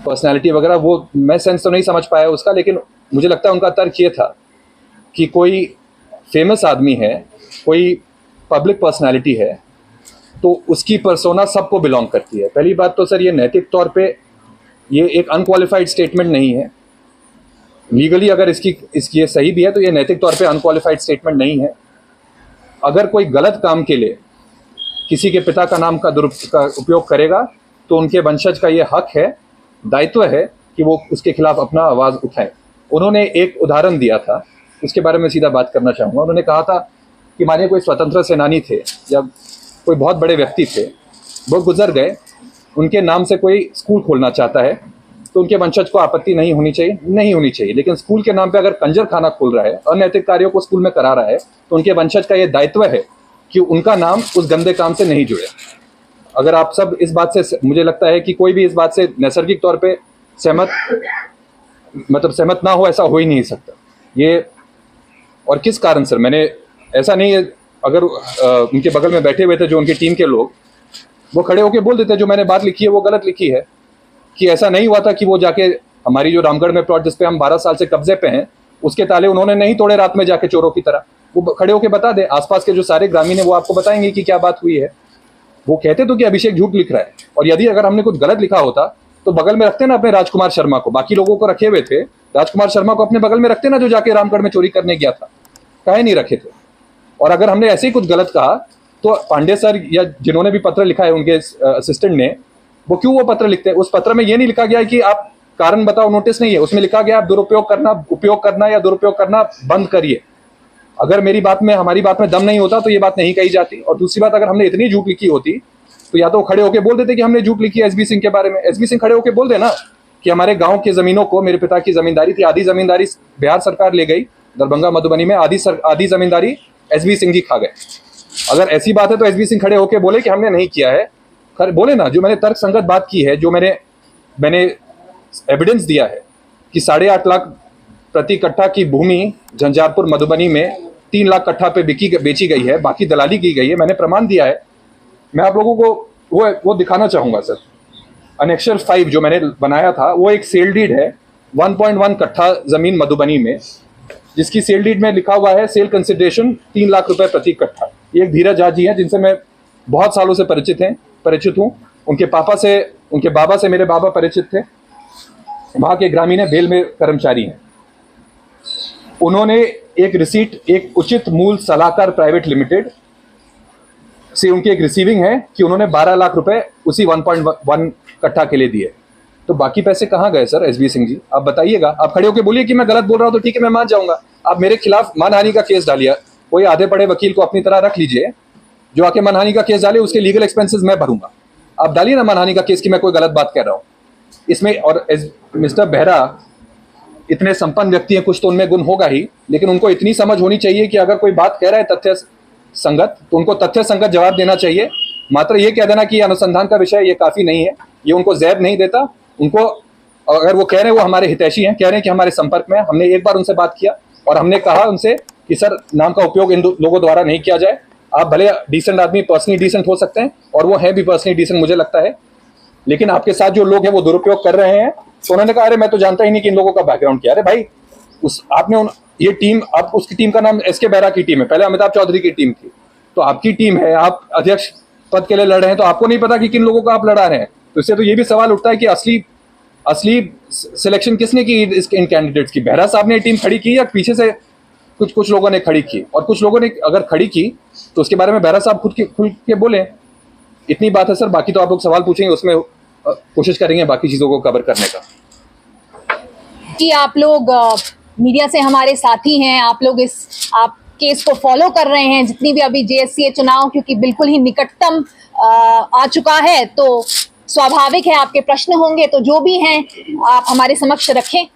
Personality वगैरह, वो मैं सेंस तो नहीं समझ पाया उसका, लेकिन मुझे लगता है उनका तर्क ये था कि कोई फेमस आदमी है, कोई पब्लिक पर्सनैलिटी है, तो उसकी पर्सोना सबको बिलोंग करती है। पहली बात तो सर ये नैतिक तौर पे ये एक अनक्वालिफाइड स्टेटमेंट नहीं है। लीगली अगर इसकी ये सही भी है तो ये नैतिक तौर पे अनक्वालिफाइड स्टेटमेंट नहीं है। अगर कोई गलत काम के लिए किसी के पिता का नाम का उपयोग करेगा तो उनके वंशज का ये हक है, दायित्व है कि वो उसके खिलाफ अपना आवाज़ उठाएं। उन्होंने एक उदाहरण दिया था, उसके बारे में सीधा बात करना चाहूँगा। उन्होंने कहा था कि मानिए कोई स्वतंत्र सेनानी थे या कोई बहुत बड़े व्यक्ति थे, वो गुजर गए, उनके नाम से कोई स्कूल खोलना चाहता है तो उनके वंशज को आपत्ति नहीं होनी चाहिए। लेकिन स्कूल के नाम पे अगर कंजर खाना खोल रहा है, अनैतिक कार्यों को स्कूल में करा रहा है, तो उनके वंशज का ये दायित्व है कि उनका नाम उस गंदे काम से नहीं जुड़े। अगर आप सब इस बात से, मुझे लगता है कि कोई भी इस बात से नैसर्गिक तौर पे सहमत ना हो, ऐसा हो ही नहीं सकता ये। और किस कारण सर, मैंने ऐसा नहीं है, अगर उनके बगल में बैठे हुए थे जो उनकी टीम के लोग, वो खड़े होकर बोल देते जो मैंने बात लिखी है वो गलत लिखी है, कि ऐसा नहीं हुआ था कि वो जाके हमारी जो रामगढ़ में प्लॉट जिसपे हम 12 साल से कब्जे पे हैं उसके ताले उन्होंने नहीं तोड़े रात में जाके चोरों की तरह। वो खड़े होकर बता दे, आसपास के जो सारे ग्रामीण है वो आपको बताएंगे कि क्या बात हुई है। वो कहते तो कि अभिषेक झूठ लिख रहा है, और यदि अगर हमने कुछ गलत लिखा होता तो बगल में रखते ना अपने राजकुमार शर्मा को, बाकी लोगों को रखे हुए थे, राजकुमार शर्मा को अपने बगल में रखते ना जो जाके रामगढ़ में चोरी करने गया था, काहे नहीं रखे थे। और अगर हमने ऐसे ही कुछ गलत कहा तो पांडे सर या जिन्होंने भी पत्र लिखा है उनके असिस्टेंट ने, वो क्यों वो पत्र लिखते हैं? उस पत्र में ये नहीं लिखा गया है कि आप कारण बताओ नोटिस नहीं है, उसमें लिखा गया आप उपयोग करना या दुरुपयोग करना बंद करिए। अगर हमारी बात में दम नहीं होता तो ये बात नहीं कही जाती। और दूसरी बात, अगर हमने इतनी झूठ लिखी होती तो या तो खड़े होकर बोल देते कि हमने झूठ लिखी है एसबी सिंह के बारे में। एसबी सिंह खड़े होकर बोल देना कि हमारे गांव की जमीनों को, मेरे पिता की जमींदारी थी, आधी जमींदारी बिहार सरकार ले गई, दरभंगा मधुबनी में आधी जमींदारी एसबी सिंह जी खा गए। अगर ऐसी बात है तो एसबी सिंह खड़े होकर बोले कि हमने नहीं किया है, बोले ना। जो मैंने तर्क संगत बात की है, जो मैंने एविडेंस दिया है कि 8.5 लाख प्रति कट्ठा की भूमि झंझारपुर मधुबनी में 3 लाख कट्ठा पे बेची गई है, बाकी दलाली की गई है, मैंने प्रमाण दिया है। मैं आप लोगों को वो दिखाना चाहूंगा सर। अनेक्शर 5 जो मैंने बनाया था वो एक सेल डीड है 1.1 कट्ठा जमीन मधुबनी में, जिसकी सेल डीड में लिखा हुआ है सेल कंसिडरेशन 3 लाख रुपए प्रति कट्ठा। ये एक धीरज झा जी हैं जिनसे मैं बहुत सालों से परिचित हूँ। उनके बाबा से मेरे बाबा परिचित थे, वहाँ के ग्रामीण है, बेल में कर्मचारी हैं। उन्होंने एक रिसीट, एक उचित मूल सलाहकार प्राइवेट लिमिटेड से उनकी एक रिसीविंग है कि उन्होंने 12 लाख रुपए उसी 1.1 कट्ठा के लिए दिए। तो बाकी पैसे कहाँ गए सर एसबी सिंह जी? आप बताइएगा। आप खड़े होकर बोलिए कि मैं गलत बोल रहा हूँ तो ठीक है, मैं मान जाऊंगा। आप मेरे खिलाफ मानहानि का केस डालिए, कोई आधे पड़े वकील को अपनी तरह रख लीजिए जो आके मानहानि का केस डाले, उसके लीगल एक्सपेंसेस मैं भरूंगा। आप डालिए ना मानहानि का केस कि मैं कोई गलत बात कह रहा हूँ इसमें। और मिस्टर बेहरा इतने संपन्न व्यक्ति हैं, कुछ तो उनमें गुण होगा ही, लेकिन उनको इतनी समझ होनी चाहिए कि अगर कोई बात कह रहा है तथ्य संगत तो उनको तथ्य संगत जवाब देना चाहिए। मात्र ये कह देना कि ये अनुसंधान का विषय ये काफी नहीं है, ये उनको ज़ैब नहीं देता। उनको, अगर वो कह रहे हैं वो हमारे हितैषी हैं, कह रहे हैं कि हमारे संपर्क में, हमने एक बार उनसे बात किया और हमने कहा उनसे कि सर नाम का उपयोग इन लोगों द्वारा नहीं किया जाए। आप भले डिसेंट आदमी, पर्सनली डिसेंट हो सकते हैं, और वो है भी पर्सनली डिसेंट मुझे लगता है, लेकिन आपके साथ जो लोग हैं वो दुरुपयोग कर रहे हैं। तो उन्होंने कहा अरे मैं तो जानता ही नहीं कि इन लोगों का बैकग्राउंड क्या है। अरे भाई, ये टीम, अब उसकी टीम का नाम एसके बेहरा की टीम है, पहले अमिताभ चौधरी की टीम थी, तो आपकी टीम है, आप अध्यक्ष पद के लिए लड़ रहे हैं, तो आपको नहीं पता कि किन लोगों का आप लड़ा रहे हैं। तो इससे तो ये भी सवाल उठता है कि असली सिलेक्शन किसने की इन कैंडिडेट्स की? बेहरा साहब ने टीम खड़ी की या पीछे से कुछ लोगों ने खड़ी की? और कुछ लोगों ने अगर खड़ी की तो उसके बारे में बेहरा साहब खुल के बोले। इतनी बात है सर, बाकी तो आप लोग सवाल पूछेंगे, उसमें कोशिश करेंगे बाकी चीजों को कवर करने का। कि आप लोग मीडिया से हमारे साथी हैं, आप लोग आप केस को फॉलो कर रहे हैं, जितनी भी अभी जेएससीए चुनाव क्योंकि बिल्कुल ही निकटतम आ चुका है, तो स्वाभाविक है आपके प्रश्न होंगे, तो जो भी हैं आप हमारे समक्ष रखें।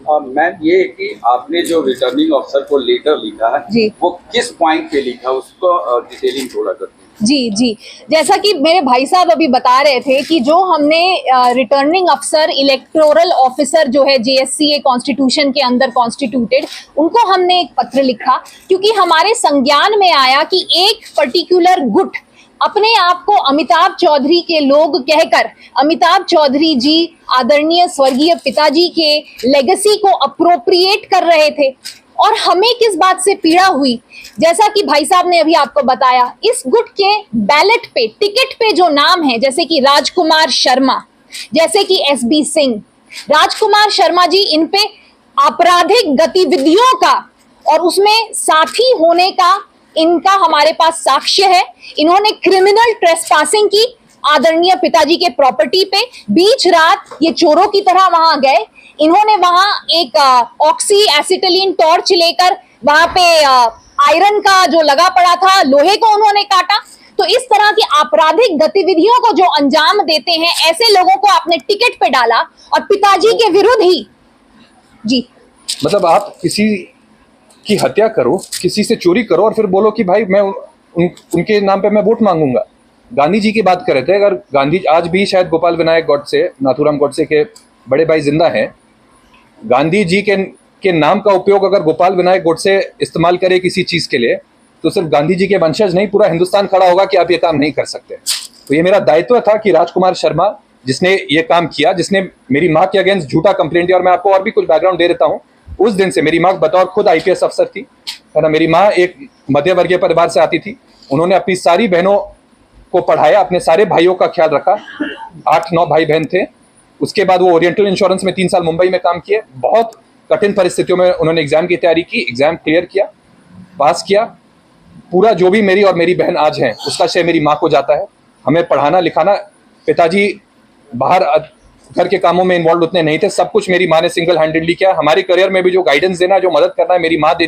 मैम, ये कि आपने जो रिटर्निंग ऑफिसर को लेटर लिखा है जी, वो किस पॉइंट पे लिखा, उसको डिटेलिंग थोड़ा करते हैं। जी, जैसा कि मेरे भाई साहब अभी बता रहे थे कि जो हमने रिटर्निंग अफसर, इलेक्टोरल ऑफिसर जो है जेएससीए कॉन्स्टिट्यूशन के अंदर कॉन्स्टिट्यूटेड, उनको हमने एक पत्र लिखा क्योंकि हमारे संज्ञान में आया कि एक पर्टिकुलर गुट अपने आप को अमिताभ चौधरी के लोग कहकर अमिताभ चौधरी जी आदरणीय स्वर्गीय पिताजी के लेगेसी को अप्रोप्रिएट कर रहे थे। और हमें किस बात से पीड़ा हुई, जैसा कि भाई साहब ने अभी आपको बताया, इस गुट के बैलेट पे, टिकट पे जो नाम है, जैसे कि राजकुमार शर्मा, जैसे कि एसबी सिंह, राजकुमार शर्मा जी, इन पे आपराधिक गतिविधियों का और उसमें साथी होने का इनका हमारे पास साक्ष्य है। इन्होंने क्रिमिनल ट्रेसपासिंग की आदरणीय पिताजी के प्रॉपर्टी पे, बीच रात ये चोरों की तरह वहां गए। इन्होंने वहां एक ऑक्सी एसिटिलीन टॉर्च लेकर वहां पे आयरन का जो लगा पड़ा था लोहे को उन्होंने काटा। तो इस तरह की आपराधिक गतिविधियों को जो अंजाम देते हैं, ऐसे लोगों को आपने टिकट पे डाला और पिताजी के विरुद्ध ही। जी, मतलब आप किसी की हत्या करो, किसी से चोरी करो और फिर बोलो कि भाई मैं उनके नाम पे मैं वोट मांगूंगा। गांधी जी की बात कर रहे थे, अगर गांधी आज भी शायद गोपाल विनायक गोडसे, नाथूराम गोडसे के बड़े भाई जिंदा हैं, गांधी जी के नाम का उपयोग अगर गोपाल विनायक गोडसे इस्तेमाल करे किसी चीज के लिए, तो सिर्फ गांधी जी के वंशज नहीं, पूरा हिंदुस्तान खड़ा होगा कि आप ये काम नहीं कर सकते। तो ये मेरा दायित्व था कि राजकुमार शर्मा जिसने ये काम किया, जिसने मेरी माँ के अगेंस्ट झूठा कंप्लेंट दिया, और मैं आपको और भी कुछ बैकग्राउंड दे देता हूँ। उस दिन से मेरी माँ बतौर खुद IPS अफसर थी, है ना। मेरी माँ एक मध्य वर्गीय परिवार से आती थी। उन्होंने अपनी सारी बहनों को पढ़ाया, अपने सारे भाइयों का ख्याल रखा। 8-9 भाई बहन थे। उसके बाद वो ओरिएंटल इंश्योरेंस में 3 साल मुंबई में काम किए। बहुत कठिन परिस्थितियों में उन्होंने एग्जाम की तैयारी की, एग्जाम क्लियर किया, पास किया। पूरा जो भी मेरी और मेरी बहन आज हैं, उसका श्रेय मेरी माँ को जाता है। हमें पढ़ाना लिखाना, पिताजी बाहर घर के कामों में इन्वॉल्व उतने नहीं थे, सब कुछ मेरी माँ ने सिंगल हैंडेडली किया। हमारे करियर में भी जो गाइडेंस देना, जो मदद करना है, मेरी माँ देती।